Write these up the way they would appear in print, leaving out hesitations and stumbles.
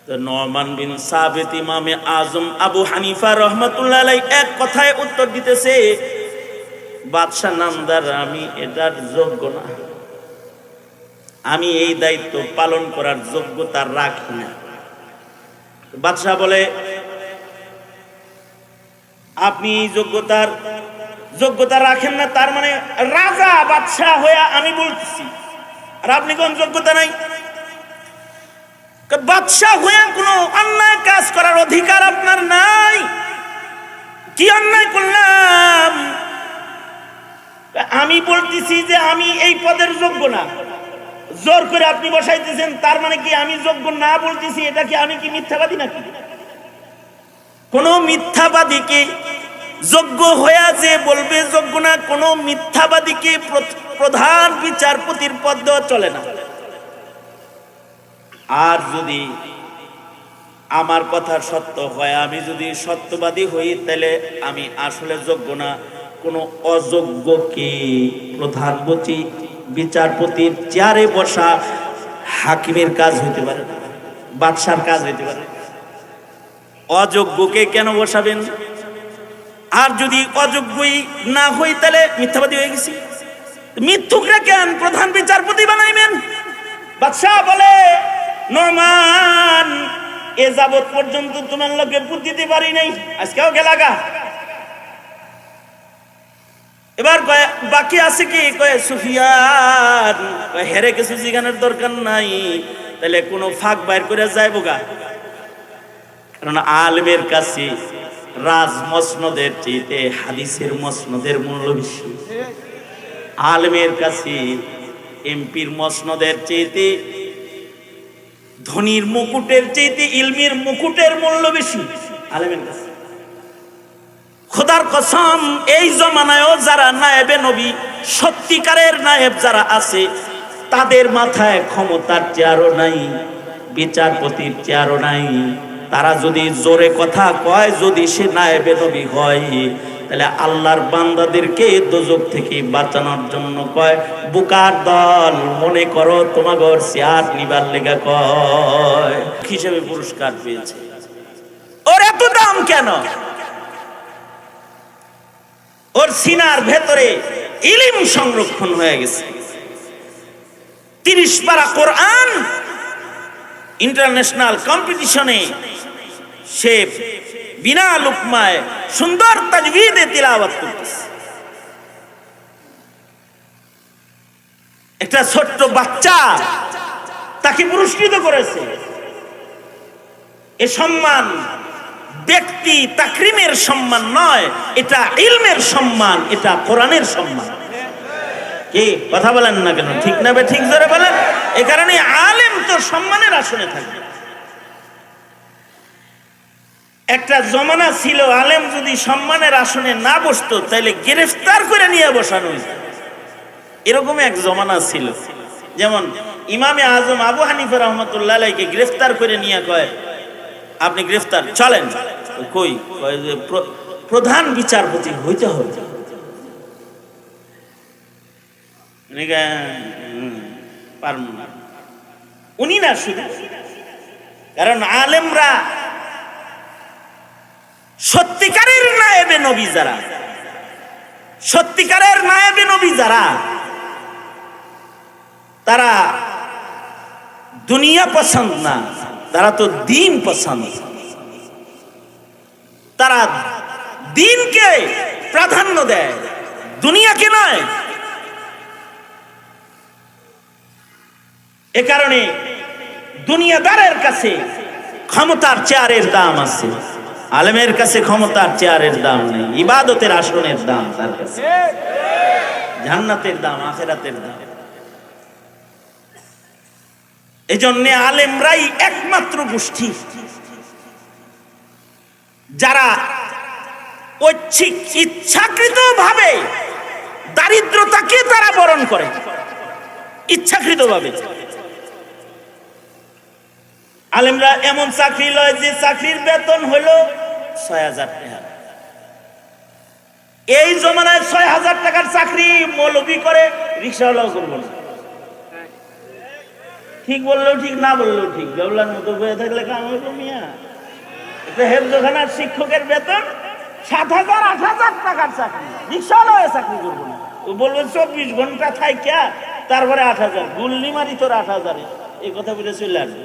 তো নোমান বিন সাবিত ইমামে আজম আবু হানিফা রাহমাতুল্লাহ আলাইহি এক কথায় উত্তর দিতেছে, বাদশা নামদার আমি এটার যোগ্য না, আমি এই দায়িত্ব পালন করার যোগ্যতা রাখি না। বাদশা বলে, আপনি যোগ্যতা রাখেন না, তার মানে রাজা বাদশা হয়ে আমি বলতেছি আর আপনি কোন যোগ্যতা নাই? বাদশা হয়ে কোনো অন্যায় কাজ করার অধিকার আপনার নাই। কি অন্যায় করলাম? আমি বলতেছি যে আমি এই পদের যোগ্য না, জোর করে আপনি বসাইতেছেন, তার মানে কি আমি যোগ্য না বলতেছি? এটা কি আমি কি মিথ্যাবাদী নাকি? কোন মিথ্যাবাদীকে যোগ্য হয়ে যে বলবে যোগ্য না, কোন মিথ্যাবাদীকে প্রধান বিচারপতির পদ দেওয়া চলে না। আর যদি আমার কথা সত্য হয়, আমি যদি সত্যবাদী হই, তাহলে আমি আসলে যোগ্য না। কোন অযোগ্যকে প্রধান বিচারপতির চেয়ারে বসা হাকিমের কাজ হইতে পারে না, বাদশার কাজ হইতে পারে। অযোগ্যকে কেন বসাবেন? আর যদি অযোগ্যই না হই, তাহলে মিথ্যাবাদী হয়ে গেছি। মিথ্যুকরা কেন প্রধান বিচারপতি বানাইবেন? বাদশা বলে, নোমান, এ যাবৎ পর্যন্ত তোমার লোকে বুদ্ধি দিতে পারি নাই, আজকেও গেলাগা। এবার বাকি আছে কি? কয়ে সুফিয়ান, হেরে কিছু জিগানের দরকার নাই, তাহলে কোনো ফাঁক বাইর করে যাইবো গা। কারণ আলেমের কাছে রাজ মসনদের চেয়ে হাদিসের মসনদের মূল্য বেশি। আলেমের কাছে এমপির মসনদের চেয়ে, ধনির মুকুটের চেয়ে ইলমের মুকুটের মূল্য বেশি আলেমের কাছে। খোদার কসম, এই জমানায়ও যারা নায়েবে নবী, সত্যিকারের নায়েব যারা আছে, তাদের মাথায় ক্ষমতার চেয়ারও নাই, বিচারপতির চেয়ারও নাই। তারা যদি জোরে কথা কয়, যদি সে নায়েবে নবী হয়, তাহলে আল্লাহর বান্দাদেরকে দোজখ থেকে বাঁচানোর জন্য কয়, বুকার দল, মনে করো তোমাগর চেয়ার নিবার লেগা কয় হিসেবে পুরস্কার পেয়েছে। ওর এত দাম কেন? ওর সিনার ভেতরে ইলম সংরক্ষণ হয়ে গেছে। 30 পারা কোরআন ইন্টারন্যাশনাল কম্পিটিশনে সে বিনা লুকমায় সুন্দর তাজবিদে তিলাওয়াত করতেছে। একটা ছোট্ট বাচ্চা তাকে পুরস্কৃত করেছে। এ সম্মান ব্যক্তি তাকরিমের সম্মান নয়, এটা ইলমের সম্মান, এটা কোরআনের সম্মান। কি কথা বলেন না কেন? ঠিক না বে ঠিক জোরে বলেন। এই কারণে আলেম তো সম্মানের আসনে থাকবে। একটা জমানা ছিল, আলেম যদি সম্মানের আসনে না বসতো, তাহলে গ্রেফতার করে নিয়ে বসানো হইত। এরকম এক জমানা ছিল। যেমন ইমামে আজম আবু হানিফা রাহমাতুল্লাহ আলাইহিকে গ্রেফতার করে নিয়ে কয়, আপনি গ্রেফতার, চলেন। কই? প্রধান বিচারপতি হইতে হবে। উনি না শুধু, কারণ আলেমরা সত্যিকারের নায়েবে নবী যারা, সত্যিকারের নায়েবে নবী যারা, তারা দুনিয়া পছন্দ না, তারা তো দিন পছন্দ। তারা দিনকে প্রাধান্য দেয়, দুনিয়াকে নয়। এ কারণে দুনিয়াদারের কাছে ক্ষমতার চেয়ারের দাম আছে, আলেমের কাছে ক্ষমতার চেয়ারের দাম নেই। ইবাদতের আসনের দাম তার কাছে, জান্নাতের দাম, আখিরাতের দাম। এজন্য আলেমরাই একমাত্র গোষ্ঠী যারা ঐচ্ছিক ইচ্ছাকৃত ভাবে দারিদ্রতাকে তারা বরণ করে, ইচ্ছাকৃত ভাবে। আলেমরা এমন চাকরি লয় যে চাকরির বেতন হলো ৬,০০০ টাকা। এই জমানায় ৬,০০০ টাকার চাকরি মৌলবি করে, রিকশাওয়ালাও করবো না। ঠিক বললেও ঠিক, না বললেও ঠিক, বেউলার মতো বয়ে থাকলে কাম হইব মিয়া? একটা হেফজখানার শিক্ষকের বেতন 7,000 8,000 টাকার চাকরি, রিক্সাওয়ালা চাকরি করবো না, ও বলবে 24 ঘন্টা থাইকা তারপরে 8,000, গুল্লি মারি তোর 8,000, এই কথা বলে চলে আসবে।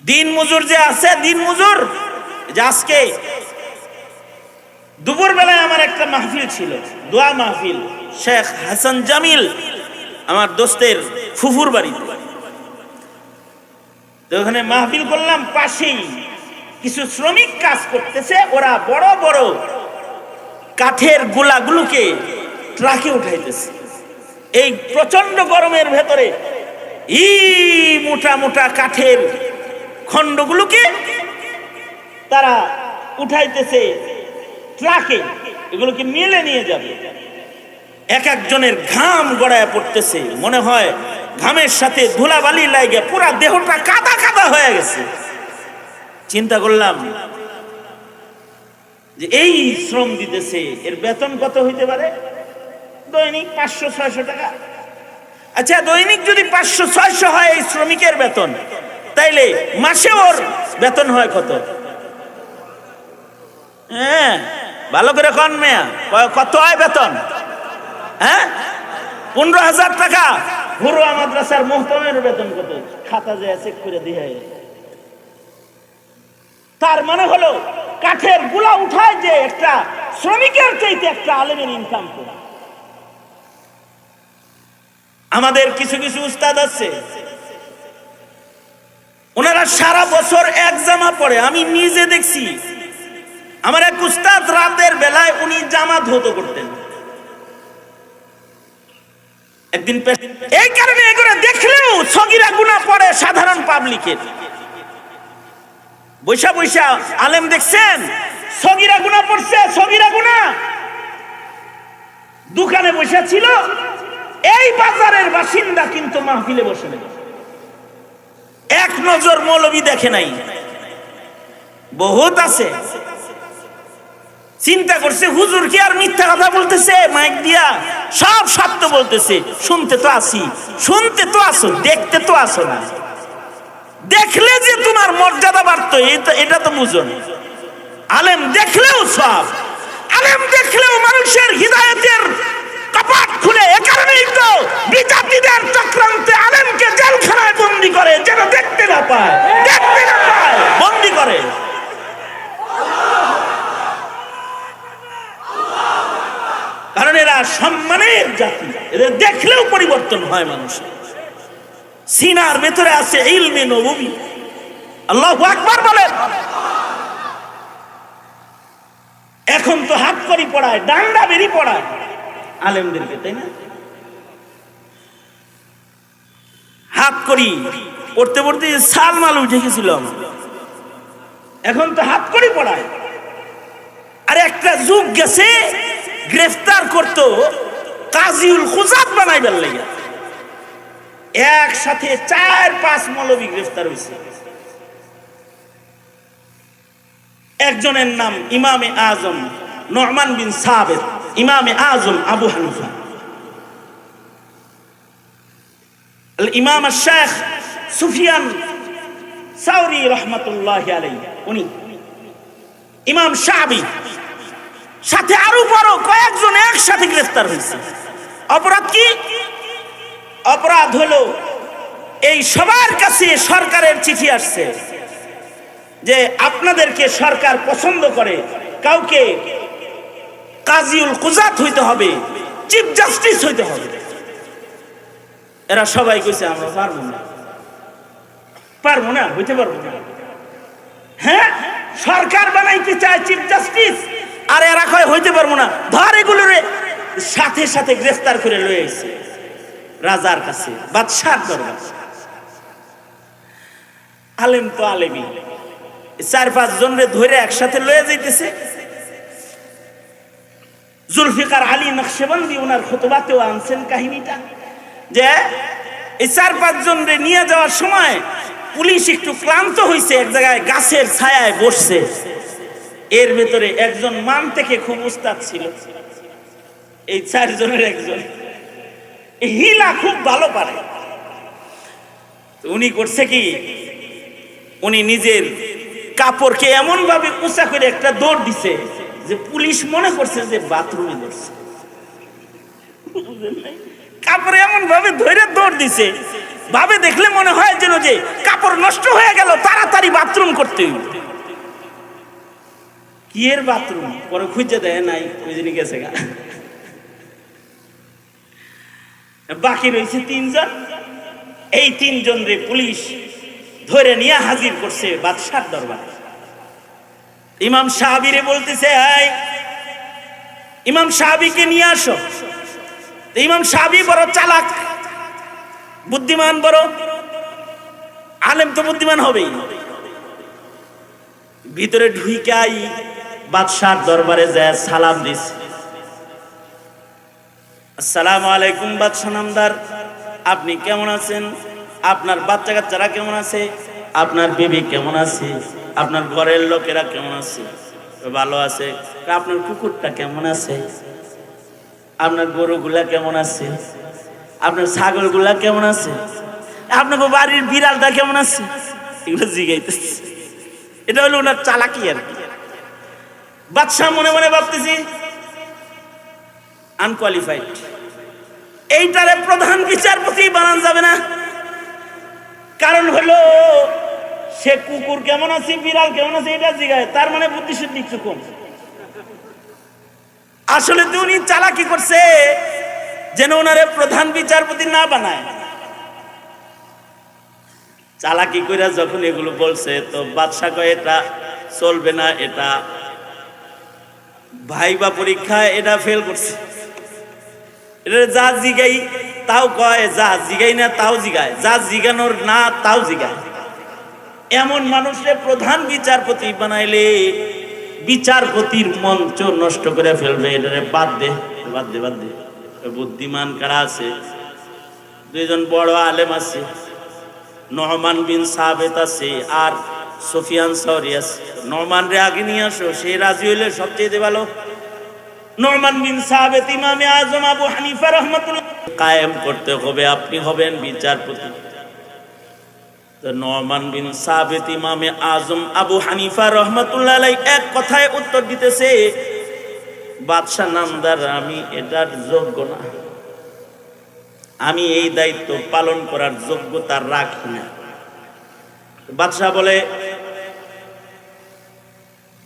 দিন মজুর যে আছে, দিন মজুর, যে আজকে দুপুর বেলায় আমার একটা মাহফিল ছিল, দোয়া মাহফিল, শেখ হাসান জামিল আমার দোস্তের ফুফুর বাড়িতে। তো ওখানে মাহফিল করলাম, পাশেই কিছু শ্রমিক কাজ করতেছে, ওরা বড় বড় কাঠের গোলাগুলোকে ট্রাকে উঠাইতেছে। এই প্রচন্ড গরমের ভেতরে মোটা মোটা কাঠের খণ্ডগুলোকে তারা উঠাইতেছে ট্রাকে, এগুলোকে মেলে নিয়ে যাবে। এক একজনের ঘাম গড়ায় পড়তেছে, মনে হয় ঘামের সাথে ধুলাবালি লাগে পুরা দেহটা কাদা কাদা হয়ে গেছে। চিন্তা করলাম যে এই শ্রম দিতেছে, এর বেতন কত হইতে পারে? দৈনিক 500-600 টাকা। আচ্ছা, দৈনিক যদি 500-600 হয় এই শ্রমিকের বেতন, তাইলে মাসে ওর বেতন হয় কত? হ্যাঁ, ভালো করে কন মেয়া, কত হয় বেতন? হ্যাঁ, 15,000 টাকা। ঘরোয়া মাদ্রাসার মোহতমের বেতন কত? খাতা যায় চেক করে দিয়ে। তার মানে হলো কাঠের গুলা উঠায় যে একটা শ্রমিকের চাইতে একটা আলেমের ইনকাম করে। আমাদের কিছু কিছু উস্তাদ আছে, ওনারা সারা বছর এক জামা পরে। আমি নিজে দেখছি, আমার এক উস্তাদ রাতের বেলায় উনি জামা ধৌত করতেন। একদিন এই কারণে এগুলো দেখলেও সগীরা গুনাহ পড়ে সাধারণ পাবলিকের। বৈশা বৈশা আলেম দেখছেন সগীরা গুনাহ পড়ছে, সগীরা গুনাহ। দোকানে বসে ছিল, এই বাজারের বাসিন্দা কিন্তু মাহফিলে বসে নেই। এক নজর মৌলবী দেখে নাই, বহুত আছে। চিন্তা করছে হুজুর কি আর মিথ্যা কথা বলতেছে? মাইক দিয়া সব সত্য বলতেছে। শুনতে তো আসি, শুনতে তো আসো, দেখতে তো আসো না। দেখলে যে তোমার মর্যাদা বাড়তো এটা তো বুঝো না। আলেম দেখলেও সব, আলেম দেখলেও মানুষের হৃদয়ের কপাট খুলে। এ কারণেই তো বিজাতিদের চক্রান্তে আলেমকে জেলখানায় বন্দি করে, যেন দেখতে না পায়, দেখতে না পায়, বন্দি করে। কারণ এরা সম্মানের জাতি, এদের দেখলেও পরিবর্তন হয় মানুষের। সিনার ভেতরে আছে ইলমে নববী। আল্লাহু আকবার বলেন। এখন তো হাত করি পড়ায়, ডান্ডা বেরি পড়ায় আলেমদেরকে, তাই না? হাত করি পড়তে পড়তে সাল মাল উঠে গেছিল। এখন তো হাত করি পড়ায়। আর একটা যুগ গেছে গ্রেফতার করতো কাজীউল খুজাত বানাইবার লাগে। একসাথে 4-5 মৌলবী গ্রেফতার হয়েছে। একজনের নাম ইমামে আজম নুমান বিন সাবিত, ইমামে আজম আবু হানিফা, ইমাম শেখ সুফিয়ান সাউরি রহমাতুল্লাহি আলাইহি, উনি ইমাম শাবি, সাথে আরো বড় কয়েকজন একসাথে গ্রেফতার হয়েছে। অপরাধ কি? অপরাধ হলো এই সবার কাছে সরকারের চিঠি আসছে যে আপনাদেরকে সরকার পছন্দ করে, কাউকে কাজীউল কুজাত হইতে হবে, চিফ জাস্টিস হইতে হবে। এরা সবাই কইছে আমরা পারবো না, পারবো না, হইতে পারবো না। হ্যাঁ, সরকার বানাইতে চায় চিফ জাস্টিস, আর এরা কয় হইতে পারবো না। ধর এগুলোরে, সাথে সাথে গ্রেফতার করে লয়ে আইছে রাজার কাছে, বাদশার দরবার। আলেম তো আলেমই, 4-5 জনরে ধরে একসাথে লয়ে যাইতেছে। জুলফিকার আলী নকশবন্দি ওনার খুতবাতেও আনছেন কাহিনীটা, যে এই 4-5 জনরে নিয়ে যাওয়ার সময় পুলিশ একটু ক্লান্ত হয়েছে, এক জায়গায় গাছের ছায়ায় বসছে। এর ভেতরে একজন মান থেকে খুব উস্তাদ ছিল, এই 4 জনের একজন। হিলা খুব ভালো পারে। উনি করছে কি, উনি নিজের কাপড়কে এমন ভাবে উঁচা করে একটা দৌড় দিছে যে পুলিশ মনে করছে যে বাথরুমে ধরছে। কাপড় এমন ভাবে ধরে দৌড় দিছে, ভাবে দেখলে মনে হয় যেন যে কাপড় নষ্ট হয়ে গেল, তাড়াতাড়ি বাথরুম করতে হইবে। কি এর বাথরুম পরে খুঁজে দেয় নাই, ওই জন্য গেছে গা। বাকি রয়েছে তিনজন। এই তিনজন রে পুলিশ ধরে নিয়ে হাজির করছে বাদশার দরবারে। ইমাম সাহাবীরে বলতেছে, এই ইমাম সাহাবীকে নিয়ে আসো। ইমাম সাহাবী বড় চালাক, বুদ্ধিমান, বড় আলেম তো বুদ্ধিমান হবেই। ভিতরে ঢুইকাই বাদশার দরবারে যায় সালাম দিছে। আসসালামু আলাইকুম বাদশা নামদার, আপনি কেমন আছেন? আপনার বাচ্চা কাচ্চারা কেমন আছে? আপনার বিবি কেমন আছে? আপনার ঘরের লোকেরা কেমন আছে? ভালো আছে। আপনার কুকুরটা কেমন আছে? আপনার গরুগুলা কেমন আছে? আপনার ছাগলগুলা কেমন আছে? আপনার বাড়ির বিড়ালটা কেমন আছে? এগুলো জিগাইতেছে। এটা হলো ওনার চালাকি আর কি। বাদশা মনে মনে ভাবতেছি আনকোয়ালিফাইড, এইটারে প্রধান বিচারপতি বানানো যাবে না। কারণ হলো সে কুকুর কেমন আছে, বিড়াল কেমন আছে এটা জিগায়, তার মানে বুদ্ধি শুদ্ধি একটু কম। আসলে তো উনি চালাকি করছে যেন ওনারে প্রধান বিচারপতি না বানায়। চালাকি কইরা যখন এগুলো বলছে, তো বাদশা কয় এটা চলবে না, এটা ভাইবা পরীক্ষায় এটা ফেল করছে। এটা যা জিগাই তাও কয়, যা জিগাই না তাও জিগায়, যা জিগানোর না তাও জিগায়। এমন মানুষে প্রধান বিচারপতি বানাইলে বিচারপতির মঞ্চ নষ্ট করে ফেলবে। এটারে বাদ দে, বাদ দে, বাদ দে। বুদ্ধিমান কারা আছে? দুইজন বড় আলেম আছে, নহমান বিন সাবেত আছে আর সুফিয়ান সাওরি আছে। নহমান রে আগে নিয়ে আসো, সে রাজি হইলে সবচেয়ে ভালো। নহমান বিন সাবেত ইমামে আজম আবু হানিফা রাহমাতুল্লাহ কায়েম করতে হবে, আপনি হবেন বিচারপতি। তো নহমান বিন সাবেত ইমামে আজম আবু হানিফা রাহমাতুল্লাহ আলাইহি এক কথায় উত্তর দিতেছে, বাদশা নামদার, আমি এটার যোগ্য না, আমি এই দায়িত্ব পালন করার যোগ্যতা রাখি না। বাদশা বলে,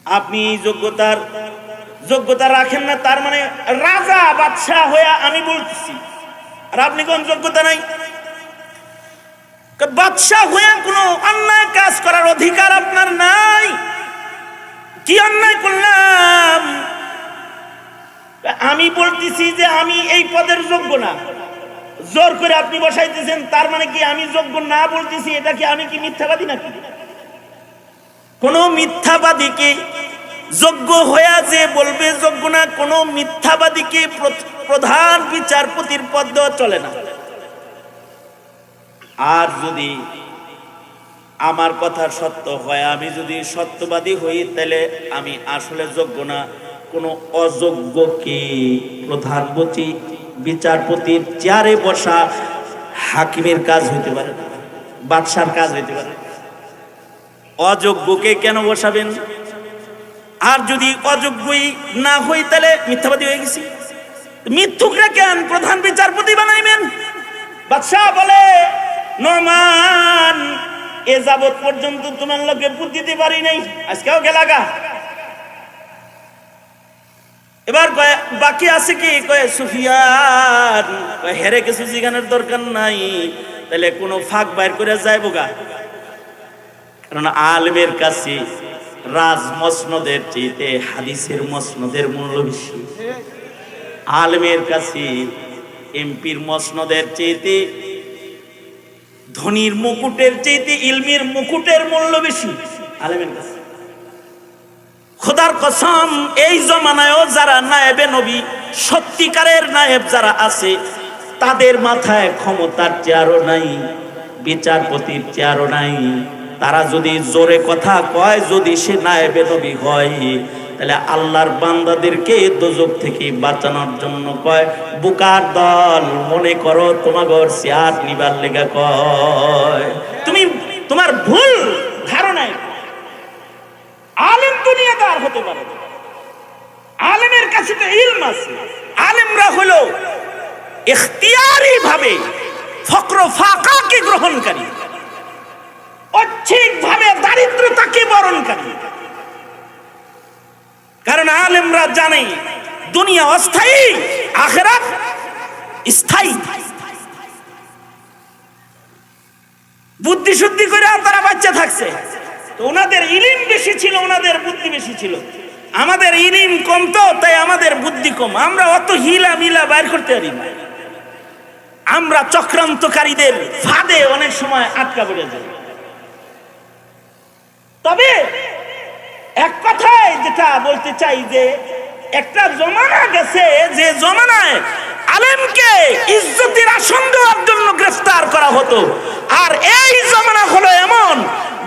আপনি এই যোগ্যতা রাখেন না, তার মানে রাজা বাদশা হইয়া আমি বলতেছি আর আপনি কোন যোগ্যতা নাই? বাদশা হইয়া কোনো অন্যায় কাজ করার অধিকার আপনার নাই। কি অন্যায় করলাম? আমি বলতেছি যে আমি এই পদের যোগ্য না, জোর করে আপনি বসাইতেছেন, তার মানে কি আমি যোগ্য না বলতেছি? এটা কি আমি কি মিথ্যাবাদী নাকি? কোন মিথ্যাবাদীকে যোগ্য হইয়া যে বলবে যোগ্য না, কোন মিথ্যাবাদীকে প্রধান বিচারপতির পদ দেওয়া চলে না। আর যদি আমার কথা সত্য হয়, আমি যদি সত্যবাদী হই, তাহলে আমি আসলে যোগ্য না। কোন অযোগ্যকে প্রধান বিচারপতির চেয়ারে বসা হাকিমের কাজ হইতে পারে না, বাদশার কাজ হইতে পারে। অযোগ্যকে কেন বসাবেন? আর যদি অযোগ্যই না হই, তাহলে মিথ্যাবাদী হয়ে গেছি। মিথ্যুকরা কেন প্রধান বিচারপতি বানাইবেন? বাদশা বলে, নহমান, এ যাবৎ পর্যন্ত তোমার লোকে বুদ্ধি দিতে পারি নাই, আজকেও গেলাগা। এবার বাকি আছে কি? কয়ে সুফিয়ান, হেরে কিছু জিগানের দরকার নাই, তাহলে কোনো ফাঁক বাইর করে যাইব গা। কারণ আলেমের কাছে রাজ মসনদের চাইতে হাদিসের মসনদের মূল্য বেশি। আলেমের কাছে এমপির মসনদের চাইতে, ধনির মুকুটের চাইতে ইলমির মুকুটের মূল্য বেশি আলেমের কাছে। খোদার কসম, এই জমানায়ও যারা নায়েবে নবী, সত্যিকারের নায়েব যারা আছে, তাদের মাথায় ক্ষমতার চেয়ারও নাই, বিচারপতির চেয়ারও নাই। তারা যদি জোরে কথা কয়, যদি সে নায়েবে নবী হয়, তাহলে আল্লাহর বান্দাদেরকে দোজখ থেকে বাঁচানোর জন্য কয় বুকার দল মনে করো তোমাগর চেয়ার নিবার লেগা কয়। তুমি তোমার ভুল ধারণায় আলেম দুনিয়াদার হতে পারে, আলেমের কাছে তো ইলম আছে। আলেমরা হলো ইখতিয়ারি ভাবে ফকর ফাকাকে গ্রহণকারী, ঐচ্ছিক ভাবে দারিদ্রতাকে বরণকারী। কারণ আলেমরা জানে দুনিয়া অস্থায়ী, আখিরাত স্থায়ী। বুদ্ধি শুদ্ধি করে তারা বাচ্চা থাকছে, তো ওনাদের ইলিম বেশি ছিল, ওনাদের বুদ্ধি বেশি ছিল। আমাদের ইলিম কম, তো তাই আমাদের বুদ্ধি কম। আমরা অত হিলা মিলা বাইর করতে পারি না। আমরা চক্রান্তকারীদের ফাঁদে অনেক সময় আটকা পড়ে যাই। তবে এক কথায় যেটা বলতে চাই যে একটা জমানা গেছে যে জমানায় আলেমকে ইজ্জতের আসন দেওয়ার জন্য গ্রেফতার করা হতো, আর এই জমানা হলো এমন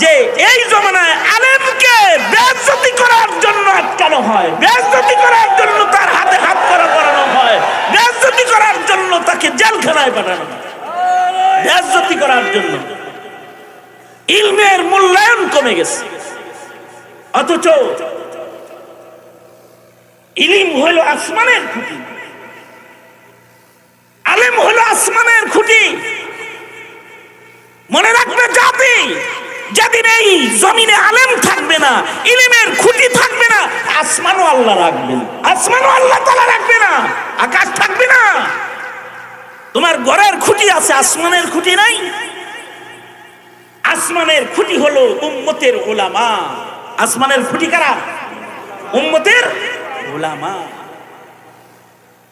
যে এই জমানায় আলেমকে বেইজ্জতি করার জন্য আটকানো হয়, বেইজ্জতি করার জন্য তার হাতে হাত করানো হয়, বেইজ্জতি করার জন্য তাকে জেলখানায় পাঠানো হয়, বেইজ্জতি করার জন্য। ইলমের মূল্যায়ন কমে গেছে। অথচ ইলম হলো আসমানের খুঁটি, আলেম হলো আসমানের খুঁটি। মনে রাখবে জাতি, যেদিন এই জমিনে আলেম থাকবে না, ইলমের খুঁটি থাকবে না, আসমানও আল্লাহ রাখবেন, আসমানও আল্লাহ তাআলা রাখবে না, আকাশ থাকবে না। তোমার ঘরের খুঁটি আছে, আসমানের খুঁটি নাই। আসমানের খুঁটি হলো উম্মতের উলামা। আসমানের খুঁটি কারা? উম্মতের উলামা।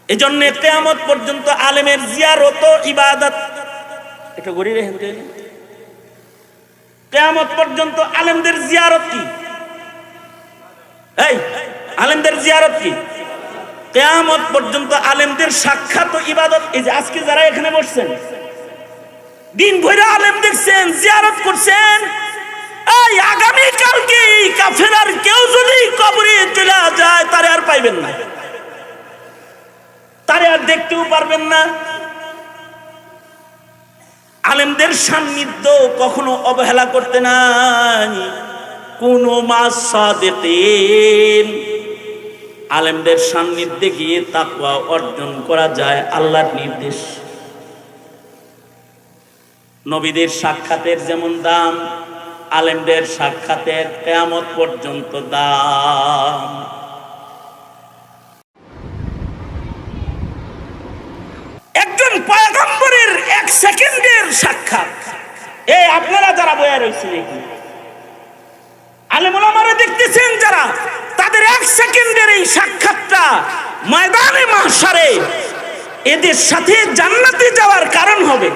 এজন্য কিয়ামত পর্যন্ত আলেমের জিয়ারত ইবাদত। এটা গড়ি রেখে দেন। কিয়ামত পর্যন্ত আলেমদের জিয়ারত কি? এই আলেমদের জিয়ারত কি? কিয়ামত পর্যন্ত আলেমদের সাক্ষাৎ ও ইবাদত। এই যে আজকে যারা এখানে বসছেন, দিন ভরে আলেম দেখছেন, জিয়ারত করছেন, এই আগামী কালকে কাফেরার কেউ যদি কবরে চলে যায় তারে আর পাইবেন না, তারে আর দেখতেও পারবেন না। আলেমদের সান্নিধ্য কখনো অবহেলা করতে নাই। কোন মাসাদিকিন, আলেমদের সান্নিধ্যে গিয়ে তাকওয়া অর্জন করা যায়, আল্লাহর নির্দেশ। নবীদের সাক্ষাতের যেমন দাম, আলেমদের সাক্ষাতের কিয়ামত পর্যন্ত দাম। একজন পয়গম্বরের এক সেকেন্ডের সাক্ষাৎ, এই আপনারা যারা বয়া রয়েছেন এখানে আলেম ওলামারা দেখতেছেন যারা, তাদের এক সেকেন্ডের এই সাক্ষাৎটা ময়দানে মাহশারে এদের সাথে জান্নাতে যাওয়ার কারণ হবে।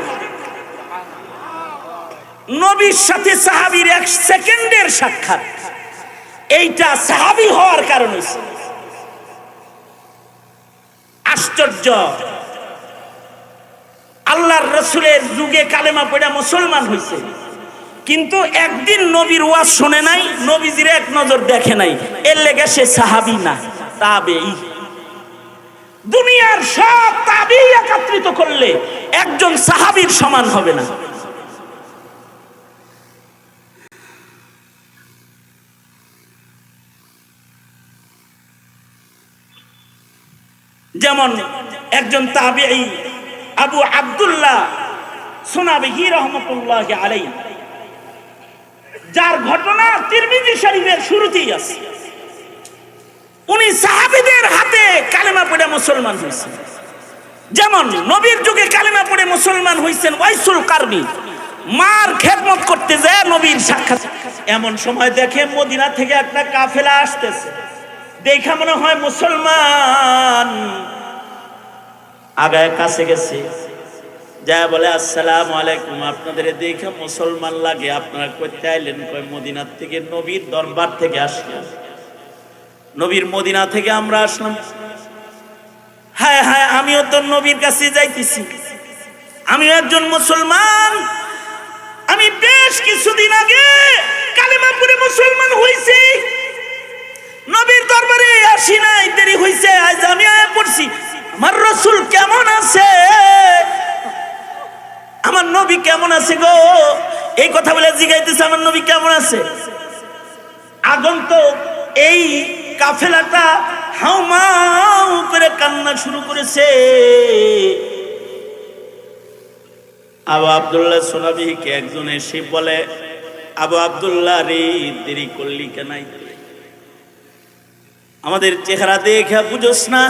নবীর সাথে সাহাবীর এক সেকেন্ডের সাক্ষাৎ, এইটা সাহাবী হওয়ার কারণ হয়েছে। আশ্চর্য, আল্লাহর রাসূলের যুগে কালেমা পড়ে মুসলমান হয়েছে, কিন্তু একদিন নবীর ওয়াজ শুনে নাই, নবীজির এক নজর দেখে নাই, এর লেগে সে সাহাবী না, তাবেঈ। দুনিয়ার সব তাবেঈ একত্রিত করলে একজন সাহাবীর সমান হবে না। যেমন একজন তাবেঈ আবু আব্দুল্লাহ সুনাবিহি রাহমাতুল্লাহি আলাইহি, যার ঘটনা তিরমিজি শরীফের শুরুতেই আছে। উনি সাহাবীদের হাতে কালেমা পড়ে মুসলমান হয়েছেন। যেমন নবীর যুগে কালেমা পড়ে মুসলমান হয়েছেন ওয়াইসুল কারনি, মার খেদমত করতে যায় নবীর সাক্ষাৎ। এমন সময় দেখে মদিনা থেকে একটা কাফেলা আসতেছে, দেখা মনে হয় মুসলমান, আগায় কাছে গেছে, যা বলে আসসালামু আলাইকুম, আপনাদের দেখে মুসলমান লাগে, আপনারা করতে আইলেন? কয় মদিনা থেকে, নবীর দরবার থেকে আসলাম, নবীর মদিনা থেকে আমরা আসলাম। হ্যাঁ হ্যাঁ, আমিও তো নবীর কাছে যাইতেছি, আমিও একজন মুসলমান, আমি বেশ কিছুদিন আগে কালেমা পড়ে মুসলমান হইছি, নবীর দরবারে এই কথা বলে জিজ্ঞাইতেছে আমার নবী কেমন আছে। আগন্তুক এই কাফেলাটা হাউমাউ করে কান্না শুরু করেছে। আবু আব্দুল্লাহ সুলাবিকে একজন এসে বলে, আবু আব্দুল্লাহ রে, দেরি করলি কেন? আমাদের চেহারা দেখে বুঝোস না?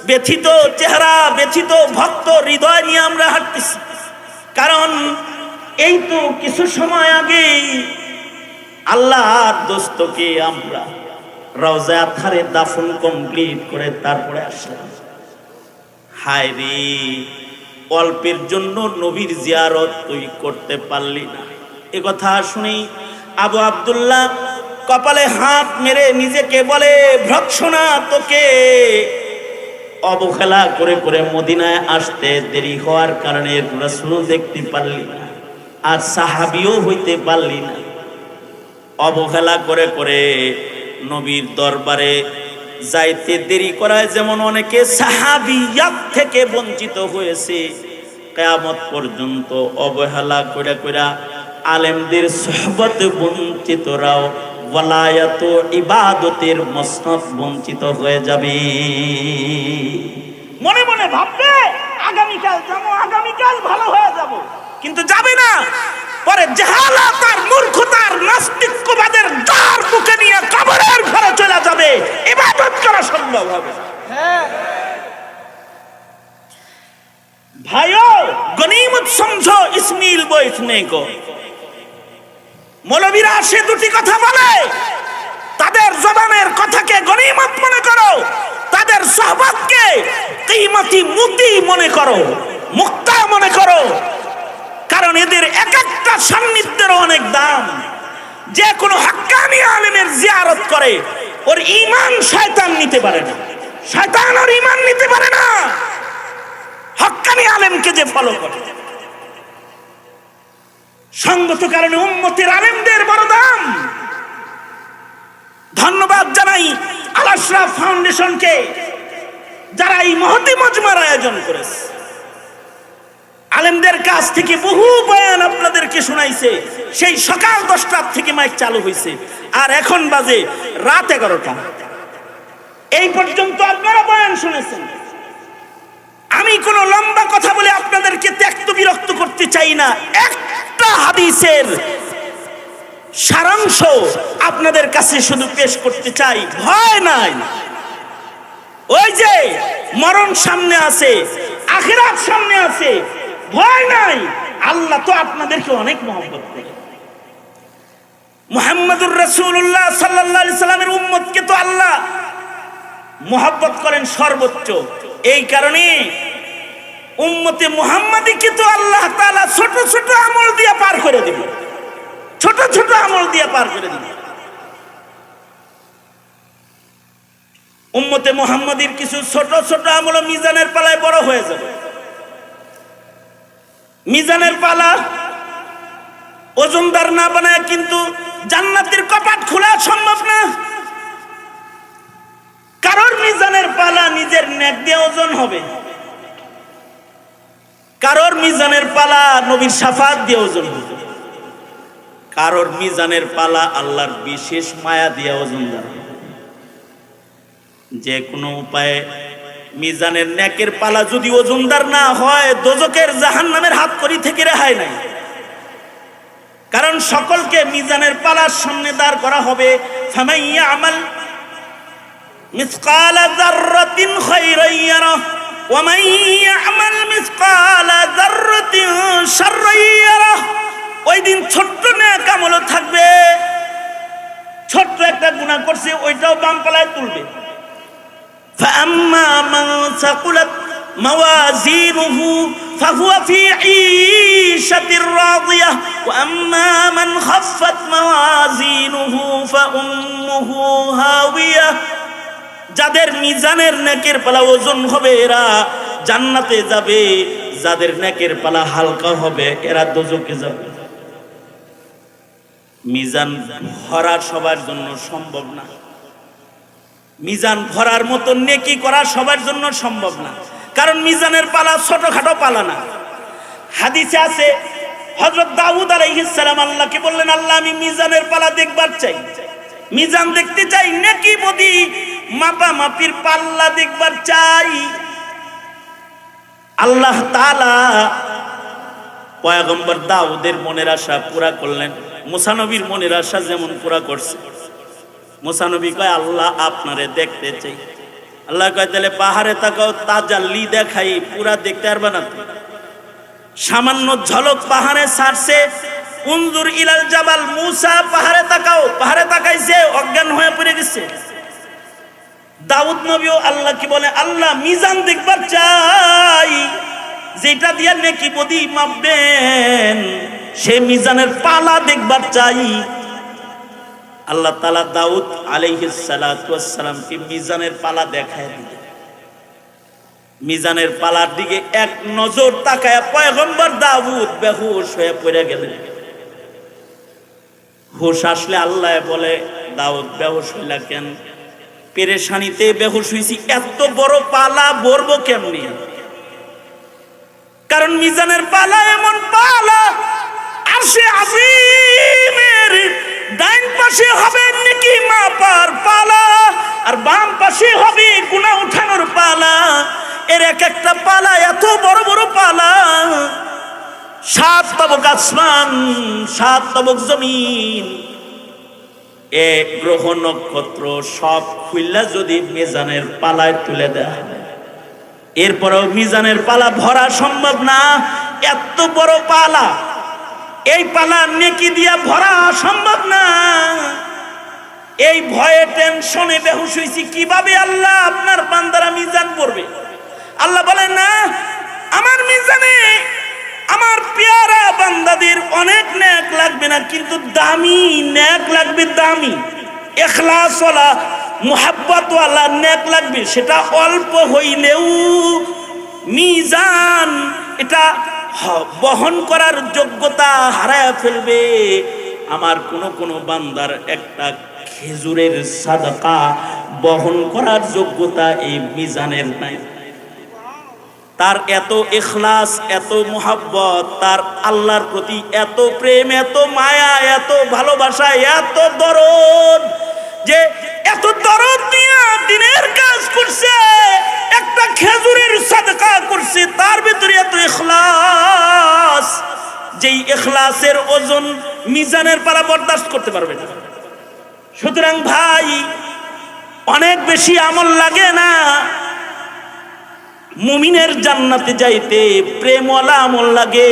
ব্যথিত চেহারা, ব্যথিত ভক্ত হৃদয় নিয়ে আমরা হাঁটতেছি। কারণ এই তো কিছু সময় আগে আল্লাহর দোস্তকে আমরা রওজা আতহারে দাফন কমপ্লিট করে তারপরে আসলাম। হায় রে, অল্পের জন্য নবীর জিয়ারত তুই করতে পারলি না। এ কথা শুনি আবু আব্দুল্লাহ কপালে হাত মেরে নিজেকে বলে, ভৎসনা, তোকে অবহেলা করে করে মদিনায় আসতে দেরি হওয়ার কারণে রাসূল দেখতে পারলি না, আর সাহাবীও হইতে পারলি না। অবহেলা করে করে নবীর দরবারে যাইতে দেরি করায় যেমন অনেকে সাহাবিয়াত থেকে বঞ্চিত হয়েছে, কিয়ামত পর্যন্ত অবহেলা করে করে আলেমদের সোহবত বঞ্চিতরাও ওয়ালায়াত ইবাদতের মসনদ বঞ্চিত হয়ে যাবে। মনে মনে ভাববে আগামীকাল যাবো, আগামীকাল ভালো হয়ে যাব, কিন্তু যাবে না। পরে জাহালাত আর মূর্খতার নাস্তিক্যবাদের জার বুকে নিয়ে কবরের ঘরে চলে যাবে, ইবাদত করা সম্ভব হবে না। ভাইও, গনিমত সমঝো ইসমিল বৈঠনে কো। মৌলবীরা সে দুটি কথা বলে, তাদের জবানের কথাকে গনিমত মনে করো, তাদের সোহবতকে কিমতি মুতি মনে করো, মুক্তা মনে করো। কারণ এদের এক একটা সান্নিধ্যের অনেক দাম। যে কোনো হাক্কানি আলেমের জিয়ারত করে, ওর ঈমান শয়তান নিতে পারে না, শয়তান ওর ঈমান নিতে পারে না। হাক্কানি আলেমকে যে ফলো করে, সঙ্গত কারণে উম্মতের আলেমদের বড় দাম। ধন্যবাদ জানাই আল আশরাফ ফাউন্ডেশনকে, যারা এই মহতি মজমার আয়োজন করেছে। আলেমদের কাছ থেকে বহু বয়ান আপনাদেরকে শোনাইছে। সেই সকাল 10টার থেকে মাইক চালু হয়েছে, আর এখন বাজে রাত 11টা। এই পর্যন্ত আপনারা বয়ান শুনেছেন। আমি কোনো লম্বা কথা বলে আপনাদেরকে ত্যক্ত বিরক্ত করতে চাই না। একটা হাদিসের সারাংশ আপনাদের কাছে শুধু পেশ করতে চাই। ভয় নাই, ওই যে মরণ সামনে আছে, আখিরাত সামনে আছে, ভয় নাই। আল্লাহ তো আপনাদেরকে অনেক মহব্বত করে। মুহাম্মদুর রাসূলুল্লাহ সাল্লাল্লাহু আলাইহি সাল্লামের উম্মতকে তো আল্লাহ মহব্বত করেন সর্বোচ্চ। এই কারণে উম্মতে মুহাম্মাদীকে তো আল্লাহ তাআলা ছোট ছোট আমল দিয়ে পার করে দিবেন, ছোট ছোট আমল দিয়ে পার করে দিবেন। উম্মতে মুহাম্মাদীর কিছু ছোট ছোট আমল মিজানের পালায় বড় হয়ে যাবে। মিজানের পালা ওজনদার না বানায় কিন্তু জান্নাতের কপাট খোলা সম্ভব না। কারোর মিজানের পালা নিজের নেক দিয়ে ওজন হবে, কারোর মিজানের পালা নবীর শাফাত দিয়ে ওজন হবে, কারোর মিজানের পালা আল্লাহর বিশেষ মায়া দিয়ে ওজনদার হবে। যে কোনো উপায়ে মিজানের নেকের পালা যদি ওজনদার না হয়, দোজকের জাহান্নামের হাত করি থেকে রেহাই নাই। কারণ সকলকে মিজানের পালার সামনে দাঁড় করা হবে। ফামাইয়া আমাল মিসকালা যাররাতিন খায়রান ইয়ারা ওয়া মাইয়া আমাল মিসকালা যাররাতিন শাররান ইয়ারা। ওই দিন ছোট্ট নেক আমল থাকবে, ছোট্ট একটা গুনাহ করছে ওইটাও বাম পালায় তুলবে। فأما من ثقلت موازينه فهو في عيشة راضية وأما من خفت موازينه فأمه هاوية। যাদের মিজানের নেকের পালা ওজন হবে এরা জান্নাতে যাবে, যাদের নেকের পালা হালকা হবে এরা দোজখে যাবে। মিজান ভরা সবার জন্য সম্ভব না, মিজান ভরার মতো নেকি করা সবার জন্য সম্ভব না। কারণ মিজানের পালা ছোটখাটো পালা না। হাদিসে আছে হযরত দাউদ আলাইহিস সালাম আল্লাহকে বললেন, আল্লাহ আমি মিজানের পালা দেখবার চাই, মিজান দেখতে চাই, নেকি বদি মাপামাপির পাল্লা দেখবার চাই। আল্লাহ তাআলা পয়গম্বর দাউদের মনের আশা পুরা করলেন, মুসা নবীর মনের আশা যেমন পুরা করছে। মুসা নবী কয়, আল্লাহ আপনারে দেখতে চাই। আল্লাহ কয়, তাহলে পাহাড়ে তাকাও, তাজাল্লি দেখাই, পুরা দেখতে পারবে না। সামান্য ঝলক পাহাড়ে ছাড়ছে, উনজুর ইলাল জাবাল, মুসা পাহাড়ে তাকাও, পাহাড়ে তাকাইছে, অজ্ঞান হয়ে পড়ে গেছে। দাউদ নবীও আল্লাহ কি বলে, আল্লাহ মিজান দেখবার চাই, যেটা দিয়া নেকি বদি মাপবেন, সে মিজানের পালা দেখবার চাই। আল্লাহ তাআলা দাউদ আলাইহিস সালাতু ওয়াস সালামকে মিজানের পালা দেখায় দিলেন। মিজানের পালার দিকে এক নজর তাকায়া পয়গম্বর দাউদ বেহুশ হয়ে পড়ে গেলেন। হুশ আসলে আল্লাহ বলে, দাউদ বেহুশ হইলা কেন? পেরেশানিতে বেহুশ হইছি, এত বড় পালা বরবো কেমনি? কারণ মিজানের পালা এমন পালা, আরশে আজিমের ডাইন পাশে হবে নেকি মাপার পালা, আর বাম পাশে হবে গুনাহ উঠানোর পালা। এর এক একটা পালা এত বড় বড় পালা, 7 তবক আসমান, 7 তবক জমিন, এ গ্রহ নক্ষত্র সব খুইলা যদি মিজানের পালায় তুলে দেয়া হয়, এরপরেও মিজানের পালা ভরা সম্ভব না। এত বড় পালা, এই পালা নেকি দিয়া ভরা সম্ভব না। এই ভয়ে টেনশনে বেহুশ হইছি, কিভাবে আল্লাহ আপনার বান্দারা মিজান পড়বে? আল্লাহ বলেন, না, আমার মিজানে আমার পেয়ারা বান্দাদের অনেক নেক লাগবে না, কিন্তু দামি নেক লাগবে, দামি ইখলাস ওয়ালা মুহাব্বত ওয়ালা নেক লাগবে। সেটা অল্প হইলেও মিজান এটা বহন করার যোগ্যতা হারায় ফেলবে। আমার কোন বান্দার একটা খেজুরের সাদাকা বহন করার যোগ্যতা এই মিজানের নাই। তার এত ইখলাস, এত মুহাব্বত, তার আল্লাহর প্রতি এত প্রেম, এত মায়া, এত ভালোবাসা, এত দরদ, যে এত দরদ নিয়ে দিনের কাজ করছে, একটা খেজুরের সাদকা করছে, তার ভিতরে এত ইখলাস, যেই ইখলাসের ওজন মিজানের পালা বরদাস্ত করতে পারবে না। সুতরাং ভাই, অনেক বেশি আমল লাগে না মুমিনের জান্নাতে যাইতে, প্রেমওয়ালা আমল লাগে।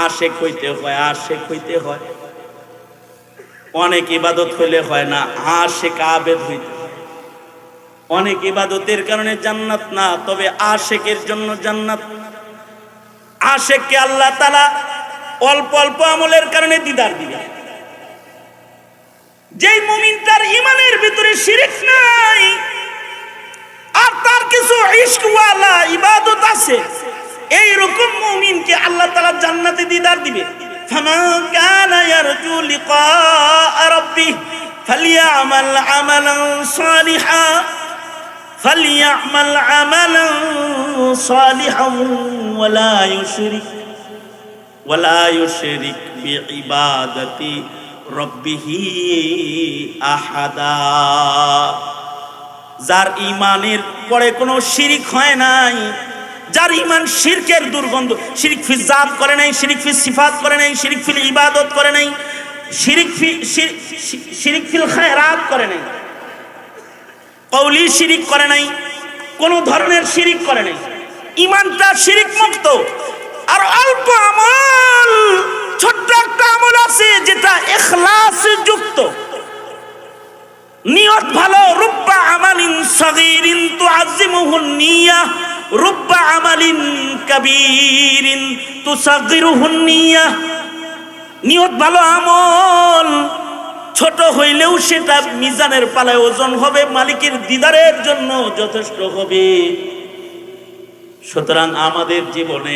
আশেক হইতে হয়, আশেক হইতে হয়। অনেক ইবাদত হইলে হয় না, আশেক আবেদ হইতে হয়। অনেক ইবাদতের কারণে জান্নাত না, তবে আশেকের জন্য জান্নাত। আশেককে আল্লাহ তাআলা অল্প অল্প আমলের কারণে দিদার দিবেন। যেই মুমিনটার ঈমানের ভিতরে শিরক নাই, আর তার কিছু ইশকওয়ালা ইবাদত আছে, এই রকম মুমিনকে আল্লাহ তাআলা জান্নাতে দিদার দিবে। ফামান কানা ইয়ারজু লিকা রাব্বিহ ফালইয়ামাল আমালান সালিহা, ফালইয়ামাল আমালান সালিহান ওয়ালা ইউশরিক বিইবাদাতি রাব্বিহি আহাদা। যার ঈমানের পরে কোনো শিরিক হয় নাই, যার ঈমান শিরকের দুর্গন্ধ, শিরিক ফি জাত করে নাই, শিরিক ফি সিফাত করে নাই, শিরিক ফিল ইবাদত করে নাই, শিরিক ফিল খায়রাত করে নাই, কওলি শিরিক করে নাই, কোন ধরনের শিরিক করে নাই, ঈমানটা শিরিক মুক্ত। আর অল্প আমল, ছোট্ট একটা আমল আছে যেটা ইখলাস যুক্ত, নিয়ত ভালো। রুব্বা আমালিন সাগীরিন তুআযিমুহুন নিয়া, রুব্বা আমালিন কাবীরিন তুসাগিরুহুন নিয়া। নিয়ত ভালো আমল ছোট হইলেও সেটা মিজানের পালায় ওজন হবে, মালিকের দিদারের জন্য যথেষ্ট হবে। সুতরাং আমাদের জীবনে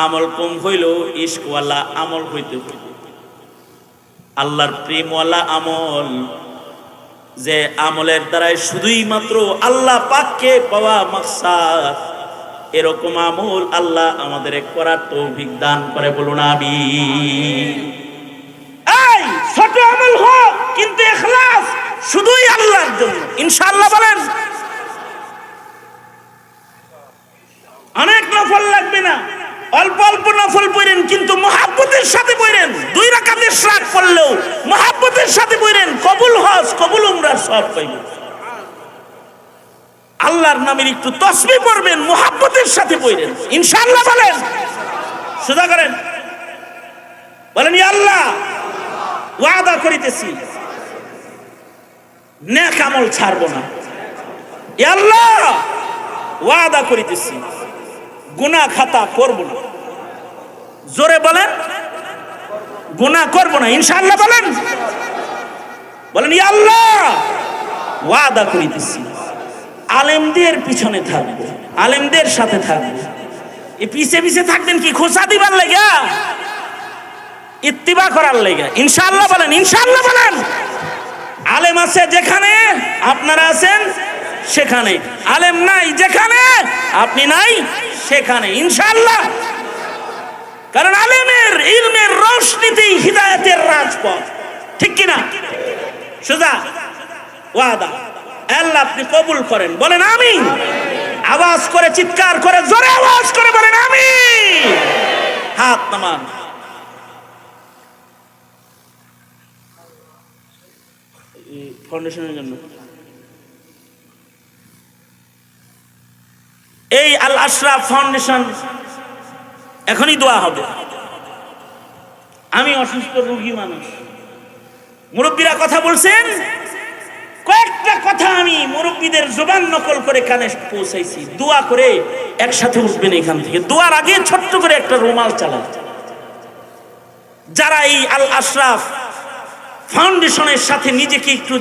আমল কম হইলেও ইশকওয়ালা আমল হইতে হবে, আল্লাহর প্রেমওয়ালা আমল, যে আমলের দ্বারাই শুধুই মাত্র আল্লাহ পাককে পাওয়া মাকসাদ, এরকম আমল আল্লাহ আমাদের করার তৌফিক দান করে, বলুন আমিন। এই ছোট আমল হোক কিন্তু ইখলাস শুধুই আল্লাহর জন্য, ইনশাআল্লাহ বলেন। অনেক নফল লাগবে না, অল্প অল্প নফল পড়েন কিন্তু মুহাব্বতের সাথে পড়েন। 2 রাকাত ইশরাক পড়লেও মুহাব্বতের সাথে পড়েন, কবুল হজ কবুল উমরার সওয়াব পাইবেন। আল্লাহর নামের একটু তাসবিহ পড়বেন, মুহাব্বতের সাথে পড়েন, ইনশাআল্লাহ বলেন। সুদা করেন, বলেন ইয়া আল্লাহ ওয়াদা করিতেছি নেক আমল ছাড়বো না। ইয়া আল্লাহ ওয়াদা করিতেছি গুনাহ খাতা করব না। জোরে বলেন, গুনাহ করব না, ইনশাআল্লাহ বলেন। বলেন ইয়া আল্লাহ ওয়াদা করিতেছি আলেমদের পিছনে থাকবো, আলেমদের সাথে থাকবো। এই পিছে পিছে থাকবেন কি খোঁচা দিবার লাগা, ইত্তিবা করার লাগা? ইনশাআল্লাহ বলেন, ইনশাআল্লাহ বলেন। আলেম আছে যেখানে আপনারা আছেন সেখানে, আলেম নাই যেখানে আপনি নাই সেখানে, ইনশাআল্লাহ। কারণ আলেমের ইলমের রোশনীতেই হিদায়াতের রাজপথ, ঠিক কিনা? সোজা ওয়াদা আল্লাহ আপনি কবুল করেন, বলেন আমিন। আওয়াজ করে চিৎকার করে জোরে আওয়াজ করে বলেন আমিন। হাত নামান। ফাউন্ডেশনের জন্য এই আল আশরাফ ফাউন্ডেশন এখনই দোয়া হবে। আমি অসুস্থ রোগী মানুষ, মুরব্বীরা কথা বলছেন, কয়েকটা কথা আমি মুরব্বীদের জবান নকল করে কানে পৌঁছাইছি। দোয়া করে একসাথে উঠবেন এখান থেকে। দোয়ার আগে ছোট্ট করে একটা রুমাল চালান। যারা এই আল আশরাফ ফাউন্ডেশনের সাথে নিজেকে একটু